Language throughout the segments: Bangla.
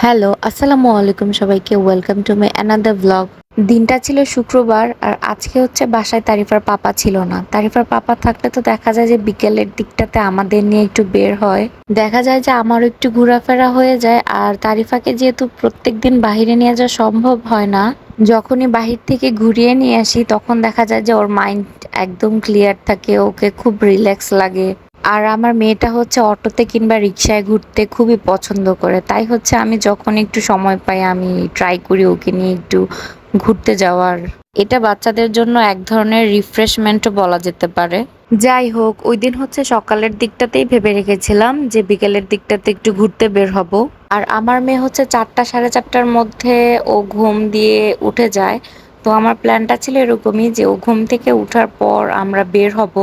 হ্যালো, আসসালামু আলাইকুম সবাইকে। Welcome to my another vlog. দিনটা ছিল শুক্রবার আর আজকে হচ্ছে বাসায় তারিফার পাপা ছিল না। তারিফার পাপা থাকলে তো দেখা যায় যে বিকেলের দিকটাতে আমাদের নিয়ে একটু বের হয়। দেখা যায় যে আমারও একটু ঘোরাফেরা হয়ে যায় আর তারিফাকে যেহেতু প্রত্যেকদিন বাহিরে নিয়ে যাওয়া সম্ভব হয় না, যখনই বাহির থেকে ঘুরিয়ে নিয়ে আসি তখন দেখা যায় যে ওর মাইন্ড একদম ক্লিয়ার থাকে, ওকে খুব রিল্যাক্স লাগে। আর আমার মেয়েটা হচ্ছে অটোতে কিংবা রিক্সায় ঘুরতে খুবই পছন্দ করে, তাই হচ্ছে আমি যখন একটু সময় পাই আমি ট্রাই করি ওকে নিয়ে একটু ঘুরতে যাওয়ার। এটা বাচ্চাদের জন্য এক ধরনের রিফ্রেশমেন্টও বলা যেতে পারে। যাই হোক, ওই দিন হচ্ছে সকালের দিকটাতেই ভেবে রেখেছিলাম যে বিকেলের দিকটাতে একটু ঘুরতে বের হব। আর আমার মেয়ে হচ্ছে 4টা সাড়ে 4টার মধ্যে ও ঘুম দিয়ে উঠে যায়। তো আমার প্ল্যানটা ছিল এরকমই যে ও ঘুম থেকে উঠার পর আমরা বের হব।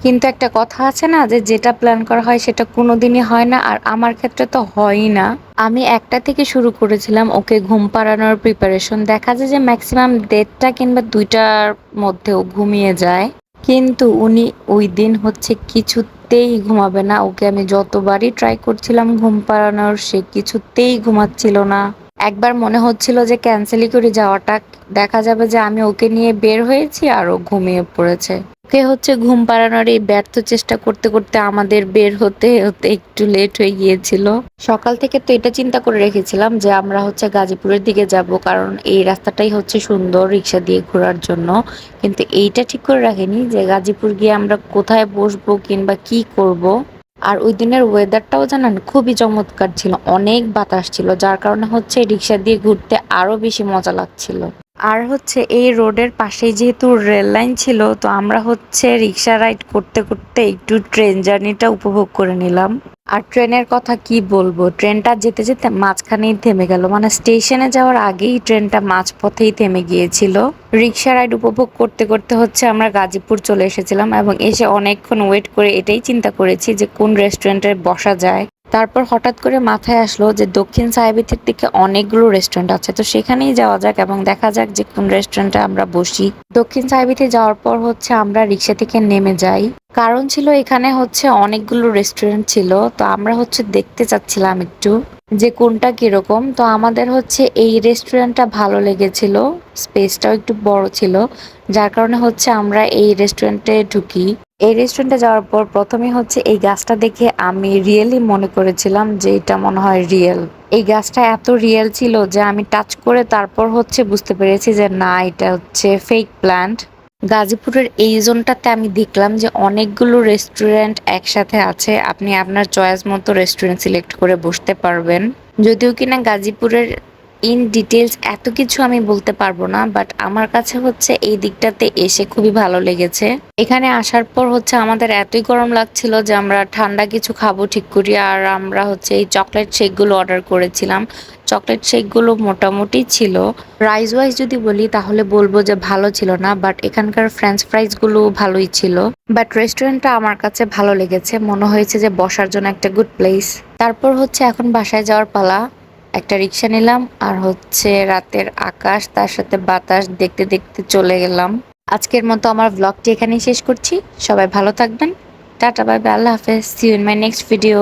কিন্তু একটা কথা আছে না, যে যেটা প্ল্যান করা হয় সেটা কোনোদিনই হয় না, আর আমার ক্ষেত্রে তো হয়ই না। আমি 1টা থেকে শুরু করেছিলাম ওকে ঘুম পাড়ানোর প্রিপারেশন, দেখা যায় যে ম্যাক্সিমাম 1:30 কিংবা 2টার মধ্যে ও ঘুমিয়ে যায়। কিন্তু উনি ওই দিন হচ্ছে কিছুতেই ঘুমাবে না। ওকে আমি যতবারই ট্রাই করছিলাম ঘুম পাড়ানোর, সে কিছুতেই ঘুমাচ্ছিল না। একবার মনে হচ্ছিল যে ক্যান্সেলই করে যাওয়াটা, দেখা যাবে যে আমি ওকে নিয়ে বের হয়েছি আর ও ঘুমিয়ে পড়েছে। ওকে হচ্ছে ঘুম পাড়ানোর এই ব্যর্থ চেষ্টা করতে করতে আমাদের বের হতে হতে একটু লেট হয়ে গিয়েছিল। সকাল থেকে তো এটা চিন্তা করে রেখেছিলাম যে আমরা হচ্ছে গাজীপুরের দিকে যাব, কারণ এই রাস্তাটাই হচ্ছে সুন্দর রিক্সা দিয়ে ঘোরার জন্য। কিন্তু এইটা ঠিক করে রাখিনি যে গাজীপুর গিয়ে আমরা কোথায় বসবো কিংবা কি করব। আর ওই দিনের ওয়েদারটাও জানেন খুবই চমৎকার ছিল, অনেক বাতাস ছিল, যার কারণে হচ্ছে রিক্সা দিয়ে ঘুরতে আরো বেশি মজা লাগছিল। আর হচ্ছে এই রোডের পাশেই যেহেতু রেল লাইন ছিল, তো আমরা হচ্ছে রিক্সা রাইড করতে করতে একটু ট্রেন জার্নিটা উপভোগ করে নিলাম। আর ট্রেনের কথা কি বলবো, ট্রেনটা যেতে যেতে মাঝখানেই থেমে গেল, মানে স্টেশনে যাওয়ার আগেই ট্রেনটা মাঝপথেই থেমে গিয়েছিল। রিক্সা রাইড উপভোগ করতে করতে হচ্ছে আমরা গাজীপুর চলে এসেছিলাম এবং এসে অনেকক্ষণ ওয়েট করে এটাই চিন্তা করেছি যে কোন রেস্টুরেন্টে বসা যায়। তারপর হঠাৎ করে মাথায় আসলো যে দক্ষিণ সাহেবের দিকে অনেকগুলো রেস্টুরেন্ট আছে, তো সেখানেই যাওয়া যাক এবং দেখা যাক যে কোন রেস্টুরেন্টে আমরা বসি। দক্ষিণ সাহেবিতে যাওয়ার পর হচ্ছে আমরা রিক্সা থেকে নেমে যাই, কারণ ছিল এখানে হচ্ছে অনেকগুলো রেস্টুরেন্ট ছিল, তো আমরা হচ্ছে দেখতে চাচ্ছিলাম একটু যে কোনটা কিরকম। তো আমাদের হচ্ছে এই রেস্টুরেন্টটা ভালো লেগেছিল, স্পেসটাও একটু বড় ছিল, যার কারণে হচ্ছে আমরা এই রেস্টুরেন্টে ঢুকি। এই রেস্টুরেন্টে যাওয়ার পর প্রথমে হচ্ছে এই গাছটা দেখে আমি রিয়েলি মনে করেছিলাম যে এটা মনে হয় রিয়েল। এই গাছটা এত রিয়েল ছিল যে আমি টাচ করে তারপর হচ্ছে বুঝতে পেরেছি যে না, এটা হচ্ছে ফেক প্ল্যান্ট। গাজীপুরের এই জোনটাতে আমি দেখলাম যে অনেকগুলো রেস্টুরেন্ট একসাথে আছে, আপনি আপনার চয়েস মতো রেস্টুরেন্ট সিলেক্ট করে বসতে পারবেন। যদিও কিনা গাজীপুরের ইন ডিটেলস এত কিছু আমি বলতে পারবো না, বাট আমার কাছে হচ্ছে এই দিকটাতে এসে খুবই ভালো লেগেছে। এখানে আসার পর হচ্ছে আমাদের এতই গরম লাগছিল যে আমরা ঠান্ডা কিছু খাবো ঠিক করি, আর আমরা হচ্ছে এই চকলেট শেকগুলো অর্ডার করেছিলাম। চকলেট শেকগুলো মোটামুটি ছিল। প্রাইস ওয়াইজ যদি বলি তাহলে বলবো যে ভালো ছিল না, বাট এখানকার ফ্রেঞ্চ ফ্রাইজগুলো ভালোই ছিল। বাট রেস্টুরেন্টটা আমার কাছে ভালো লেগেছে, মনে হয়েছে যে বসার জন্য একটা গুড প্লেস। তারপর হচ্ছে এখন বাসায় যাওয়ার পালা। একটা রিক্সা নিলাম আর হচ্ছে রাতের আকাশ তার সাথে বাতাস দেখতে দেখতে চলে গেলাম। আজকের মতো আমার ব্লগটি এখানেই শেষ করছি। সবাই ভালো থাকবেন। টাটা, বাই বাই, আল্লাহ হাফেজ, see you in my next video.